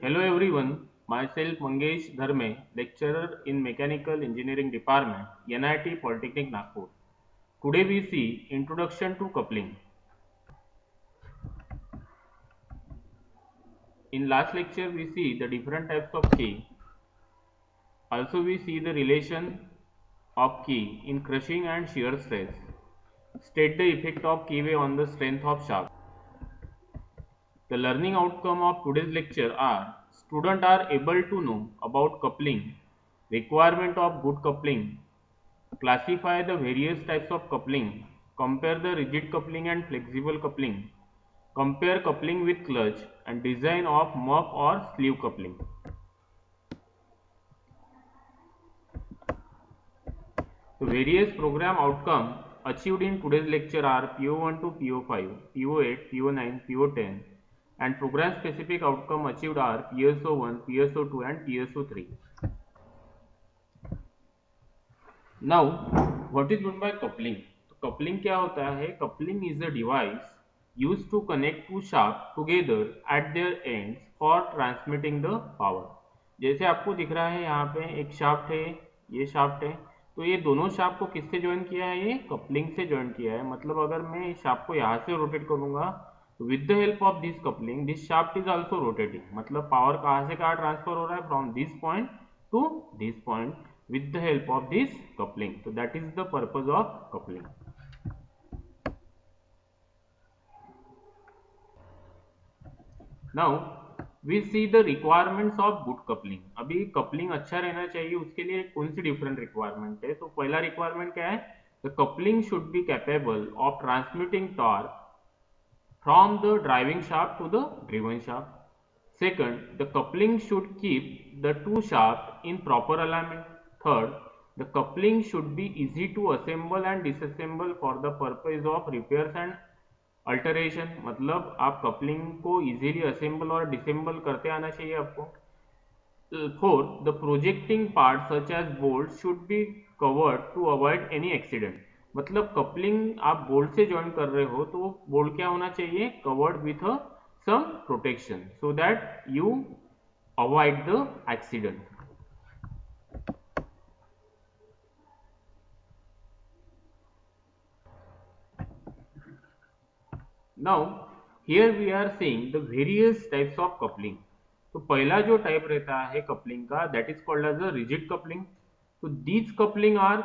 Hello everyone, myself Mangesh Dharme, lecturer in Mechanical Engineering Department, NIT Polytechnic Nagpur. Today we see Introduction to Coupling. In last lecture we see the different types of key. Also we see the relation of key in crushing and shear stress. State the effect of keyway on the strength of shaft. The learning outcome of today's lecture are students are able to know about coupling, requirement of good coupling, classify the various types of coupling, compare the rigid coupling and flexible coupling, compare coupling with clutch and design of muff or sleeve coupling. The various program outcomes achieved in today's lecture are PO1 to PO5, PO8, PO9, PO10 and program specific outcome achieved are PSO1, PSO2 and PSO3. Now, what is meant by coupling? तो coupling क्या होता है? Coupling is a device used to connect two shafts together at their ends for transmitting the power. जैसे आपको दिख रहा है यहाँ पे एक शाफ्ट है, ये शाफ्ट है, तो ये दोनों शाफ्ट को किससे ज्वाइन किया है? ये कपलिंग से ज्वाइन किया है. मतलब अगर मैं इस शाफ्ट को यहाँ से रोटेट करूंगा तो with the help of this coupling this shaft is also rotating. मतलब पावर कहाँ से कहाँ ट्रांसफर हो रहा है? From this point two this point with the help of this coupling. So that is the purpose of coupling. Now we see the requirements of good coupling. अभी coupling अच्छा रहना चाहिए उसके लिए कौन सी different requirement है? तो पहला requirement क्या है? The coupling should be capable of transmitting torque from the driving shaft to the driven shaft. Second, the coupling should keep the two shafts in proper alignment. Third, the coupling should be easy to assemble and disassemble for the purpose of repairs and alteration. मतलब आप coupling को easily assemble और disassemble करते आना चाहिए आपको. Fourth, the projecting parts such as bolts should be covered to avoid any accident. मतलब coupling आप बोल्ट से ज्वाइन कर रहे हो तो बोल्ट क्या होना चाहिए? Covered with some protection so that you avoid the accident. Now here we are seeing the various types of coupling. तो पहला जो टाइप रहता है कपलिंग का that is called as a rigid coupling. तो these coupling are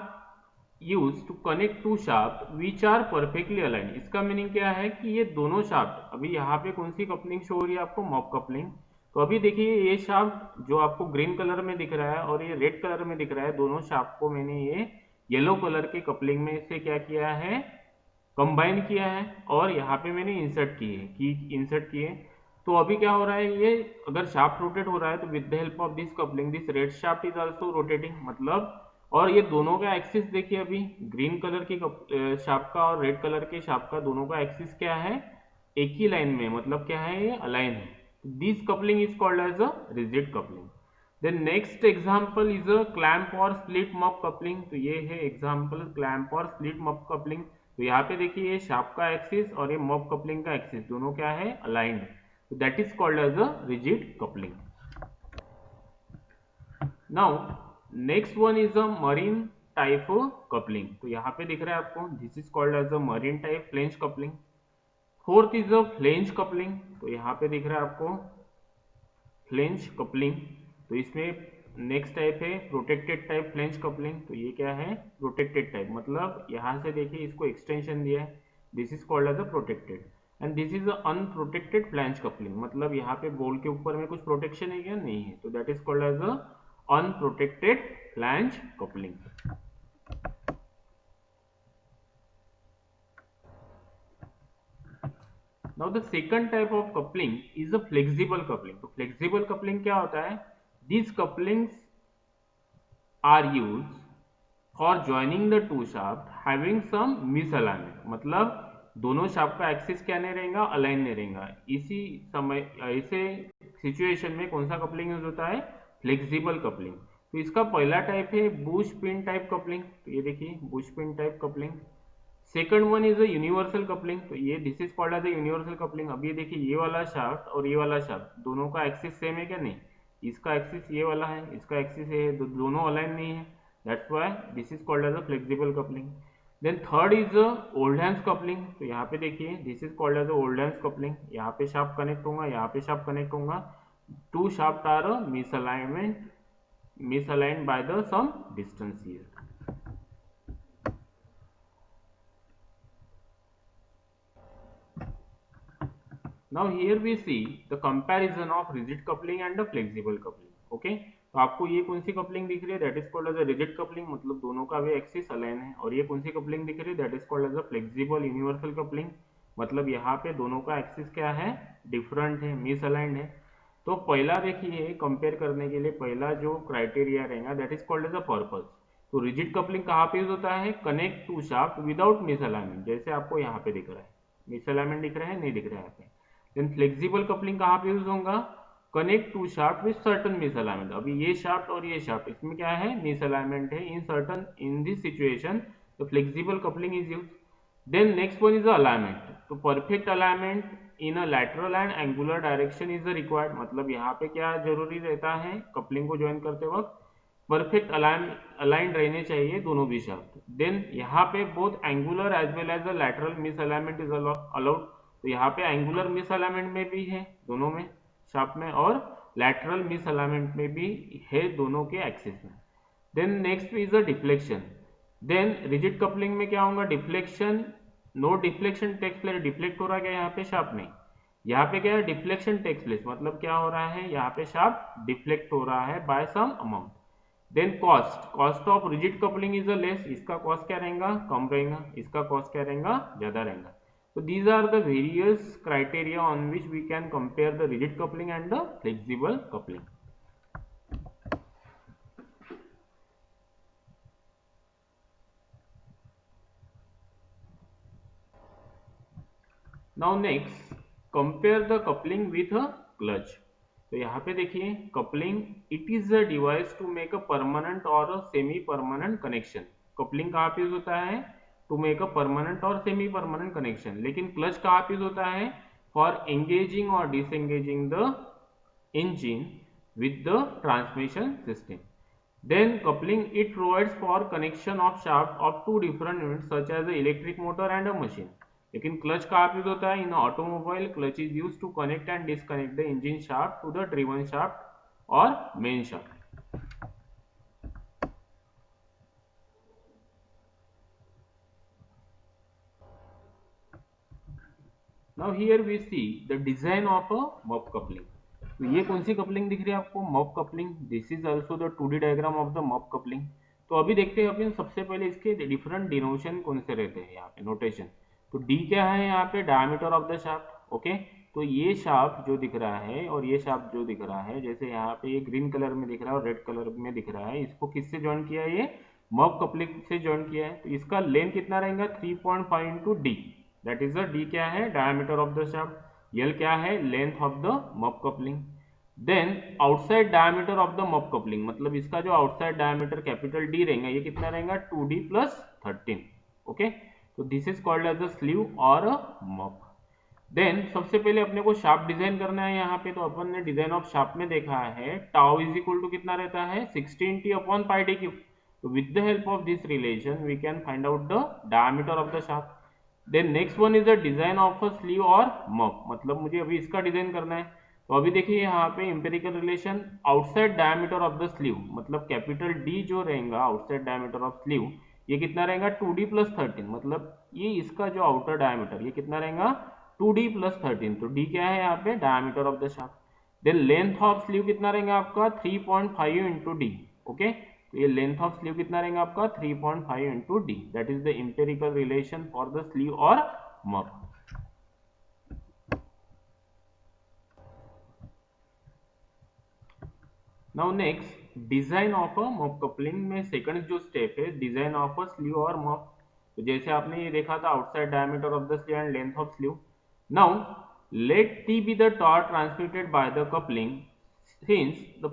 used to connect two shaft which are perfectly aligned. इसका meaning क्या है कि ये दोनों शाफ्ट, अभी यहाँ पे कौन सी कपलिंग शो हो रही है आपको? Mop coupling. तो अभी देखिए ये शाफ्ट जो आपको ग्रीन कलर में दिख रहा है और ये रेड कलर में दिख रहा है, दोनों शाफ्ट को मैंने ये येलो कलर के कपलिंग में से क्या किया है? कंबाइन किया है और यहाँ पे मैंने इंसर्ट किए की इंसर्ट किए. तो अभी क्या हो रहा है? ये अगर शाफ्ट रोटेट हो रहा है तो with the help of this coupling this red shaft is also rotating. मतलब और ये दोनों का एक्सिस देखिए, अभी ग्रीन कलर की शाफ्ट का और रेड कलर के शाफ्ट का दोनों का एक्सिस क्या है? एक ही लाइन में. मतलब क्या है? ये अलाइन है. This coupling is called as a rigid coupling. Then next example is a clamp or split muff coupling. तो ये है example clamp or split muff coupling. तो यहाँ पे देखिए ये शाफ्ट का एक्सिस और ये मॉप कपलिंग का एक्सिस दोनों क्या है? अलाइंड. तो that is called as a rigid coupling. Now next one is a marine type coupling. तो यहाँ पे दिख रहा है आपको this is called as a marine type flange coupling. Fourth is a flange coupling. तो यहाँ पे दिख रहा है आपको फ्लेंज कपलिंग. तो इसमें नेक्स्ट टाइप है प्रोटेक्टेड टाइप फ्लेंज कपलिंग. तो ये क्या है? Protected type. मतलब यहाँ से देखिए इसको एक्सटेंशन दिया है, this is called as a protected. And this is unprotected flange coupling. मतलब यहाँ पे बोल्ट के ऊपर में कुछ प्रोटेक्शन है क्या? नहीं है. तो that is called as a unprotected flange coupling. Now the second type of coupling is a flexible coupling. तो फ्लेक्सिबल कपलिंग क्या होता है? These couplings are used for joining the two shaft having some misalignment. मतलब दोनों shaft का axis क्या नहीं रहेगा? अलाइन नहीं रहेगा. इसी समय ऐसे सिचुएशन में कौन सा कपलिंग यूज होता है? Flexible coupling. तो इसका पहला टाइप है बुश पिन टाइप कपलिंग. तो ये देखिए bush pin type coupling. Second one is a universal coupling, तो ये this is called as a universal coupling. अब ये देखिए ये वाला शाफ्ट और ये वाला शाफ्ट दोनों का एक्सिस सेम है क्या? नहीं, इसका एक्सिस ये वाला है, इसका एक्सिस ये है, दोनों अलाइन नहीं है, that's why this is called as a flexible coupling. Then third is a Oldham's coupling, तो यहाँ पे देखिए this is called as a Oldham's coupling. यहाँ पे शाफ्ट कनेक्ट होगा, यहाँ पे शाफ्ट कनेक्ट होगा, two shaft are misaligned by the some distance here. Now here we see the comparison of rigid coupling and the flexible coupling. Okay, तो आपको ये कौन सी कपलिंग दिख रही है? That is called as a rigid coupling, मतलब दोनों का भी एक्सिस अलाइन है। और ये कौन सी कपलिंग दिख रही है? That is called as a flexible universal coupling, मतलब यहाँ पे दोनों का एक्सिस क्या है? डिफरेंट है, मिस अलाइंड है। तो पहला देखिए कंपेयर करने के लिए पहला जो क्राइटेरिया रहेगा that is called as a purpose. तो रिजिड कपलिंग कहाँ पे यूज होता है? Connect two shaft without misalignment, जैसे आपको यहाँ पे दिख रहा है। मिस अलाइनमेंट दिख रहा है? नहीं दिख रहा है यहाँ पे। देन फ्लेक्सिबल कपलिंग कहाँ पे यूज होगा? Connect two shaft with certain misalignment. अभी ये शाफ्ट और ये शाफ्ट इसमें क्या है? मिस अलाइनमेंट है। In this situation the flexible coupling is use. Then next one is alignment, तो perfect alignment in a lateral and angular direction is required, मतलब यहाँ पे क्या जरूरी रहता है कपलिंग को ज्वाइन करते वक्त? परफेक्ट अलाइंड रहने चाहिए दोनों भी शाफ्ट। देन यहाँ पे both angular as well as a lateral misalignment is allowed, तो यहाँ पे एंगुलर मिस अलाइनमेंट में भी है दोनों में शाफ्ट में, और लैटरल मिस अलाइनमेंट में भी है दोनों के एक्सिस में। Then next is a deflection. Then rigid coupling में क्या होगा? Deflection, no deflection takes place. Deflect हो रहा है क्या यहाँ पे? शाफ्ट नहीं, यहाँ पे क्या है? डिफ्लेक्शन टेक्स प्लेस, मतलब क्या हो रहा है? यहाँ पे शाफ्ट डिफ्लेक्ट हो रहा है by some amount. Then cost of rigid coupling is a less, इसका कॉस्ट क्या रहेगा? कम रहेगा, इसका कॉस्ट क्या रहेगा? ज्यादा रहेगा। So these are the various criteria on which we can compare the rigid coupling and the flexible coupling. Now next, compare the coupling with a clutch. तो यहाँ पे देखिए coupling, it is a device to make a permanent और a semi permanent connection. Coupling कहाँ पे use होता है? To make a permanent और सेमी परमानेंट कनेक्शन। लेकिन क्लच कहाँ पे यूज होता है? फॉर एंगेजिंग और disengaging the engine with the transmission system. Then coupling, it provides for connection of shaft of two different units such as the electric motor and a machine. लेकिन clutch कहाँ पे use होता है? In automobile clutch is use to connect and disconnect the engine shaft to the driven shaft और main shaft. Now here we see the design of a mop coupling. तो ये कौन सी coupling दिख रही है आपको? Mop coupling. This is also the 2D diagram of the muff coupling. तो अभी देखते हैं अपन सबसे पहले इसके डिफरेंट डिनोशन कौन से रहते हैं यहाँ पे नोटेशन। तो डी क्या है यहाँ पे? Diameter of the shaft. Okay, तो ये शाफ्ट जो दिख रहा है और ये शाफ्ट जो दिख रहा है, जैसे यहाँ पे ये ग्रीन कलर में दिख रहा है और रेड कलर में दिख रहा है, इसको किससे ज्वाइन किया है? ये मॉप कपलिंग से ज्वाइन किया है। तो इसका लेंथ कितना रहेगा? 3.5 into D, that is the D क्या है? Diameter of the shaft. L क्या है? Length of the muff coupling. Then outside diameter of the muff coupling, मतलब इसका जो आउटसाइड डायमीटर कैपिटल डी रहेगा, ये कितना रहेगा? 2d plus 13। ओके, तो this is called as a sleeve or a mop. Then सबसे पहले अपने को शाफ्ट डिजाइन करना है यहाँ पे। तो अपन ने डिजाइन ऑफ शाफ्ट में देखा है टाउ इज इक्वल टू कितना रहता है? 16t upon pi D cube. तो with the help of this relation we can find out the diameter of the shaft. Then next one is the design of a sleeve और muff, मतलब मुझे अभी इसका design करना है। तो अभी देखिए यहाँ पे empirical relation, outside diameter of the sleeve, मतलब कैपिटल डी जो रहेगा आउटसाइड डायमीटर ऑफ स्लीव, ये कितना रहेगा? 2d प्लस 13, मतलब ये इसका जो आउटर डायमीटर ये कितना रहेगा? 2d plus 13। तो d क्या है यहाँ पे? Diameter of the shaft. Then length of sleeve कितना रहेगा आपका? 3.5 इंटू डी। ओके, तो ये लेंथ ऑफ स्लीव कितना रहेगा आपका? 3.5 into D, that is the empirical relation for the sleeve और muff. Now next, design of a muff coupling में सेकंड जो स्टेप है डिजाइन ऑफ अ स्लीव और मॉप। तो जैसे आपने ये देखा था outside diameter of the sleeve and length of sleeve. Now let T be the torque transmitted by the coupling, since the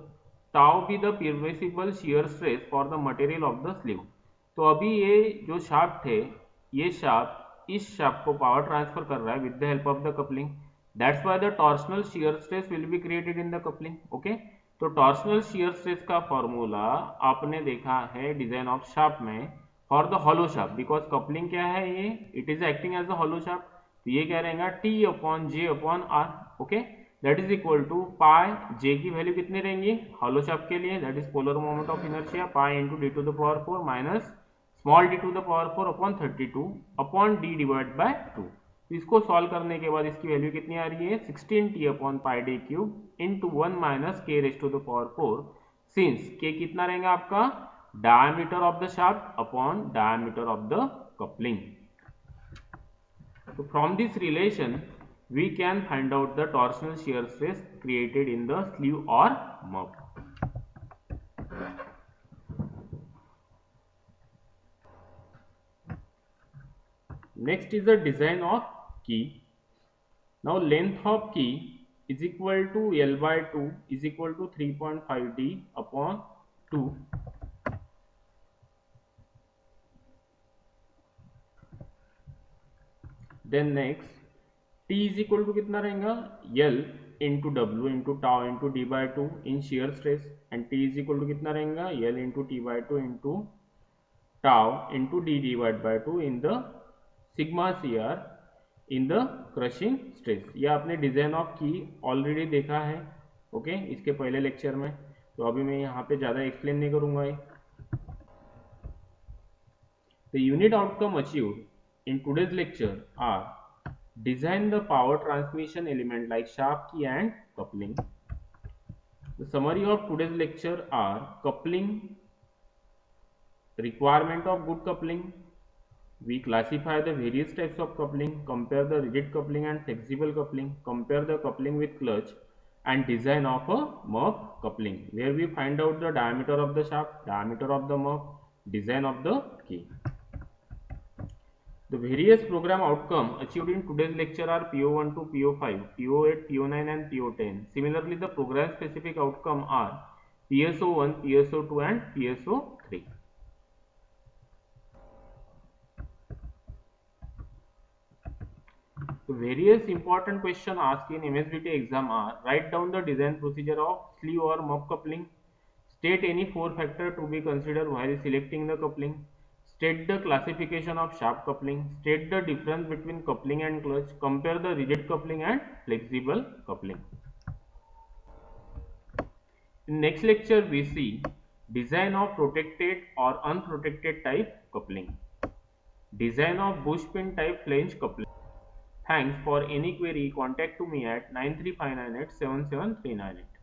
tau be the permissible shear stress for the material of the sleeve. तो अभी ये जो shaft है ये shaft इस shaft को power transfer कर रहा है with the help of the coupling, that's why the torsional shear stress will be created in the coupling. Okay, तो टॉर्सनल शियर स्ट्रेस का फॉर्मूला आपने देखा है डिजाइन ऑफ शाफ्ट में for the hollow shaft, because coupling क्या है, ये it is acting as the hollow shaft, तो ये क्या रहेगा T upon J upon R. Okay, that is equal to pi, J की वैल्यू कितनी रहेंगी हॉलो शाफ्ट के लिए, that is polar moment of inertia, pi into D to the power 4 minus small d to the power 4 upon 32 upon D divide by 2। तो इसको solve करने के बाद इसकी वैल्यू कितनी आ रही है 16 T upon pi D cube into 1 minus K raise to the power 4, since K कितना रहेगा आपका diameter of the shaft upon diameter of the coupling. So from this relation we can find out the torsional shear stress created in the sleeve or muff. Next is the design of key. Now length of key is equal to L by 2 is equal to 3.5 D upon 2. Then next T is equal to कितना रहेगा L into W into tau into D by 2 in shear stress, and T is equal to कितना रहेगा L into T by 2 into tau into D divided by 2 in the sigma CR in the crushing stress। ये आपने design of की already देखा है okay इसके पहले lecture में, तो अभी मैं यहाँ पे ज़्यादा एक्सप्लेन नहीं करूँगा ये। The unit outcome achieved in today's lecture are design the power transmission element like shaft key and coupling. The summary of today's lecture are coupling, requirement of good coupling, we classify the various types of coupling, compare the rigid coupling and flexible coupling, compare the coupling with clutch, and design of a muff coupling, where we find out the diameter of the shaft, diameter of the muff, design of the key. The various program outcome achieved in today's lecture are PO1 to PO5, PO8, PO9 and PO10. Similarly, the program specific outcome are PSO1, PSO2 and PSO3. The various important questions asked in MSBT exam are: write down the design procedure of sleeve or muff coupling, state any 4 factors to be considered while selecting the coupling, state the classification of shaft coupling, state the difference between coupling and clutch, compare the rigid coupling and flexible coupling. In next lecture we see design of protected or unprotected type coupling, design of bush pin type flange coupling. Thanks. For any query, contact to me at 9359877398.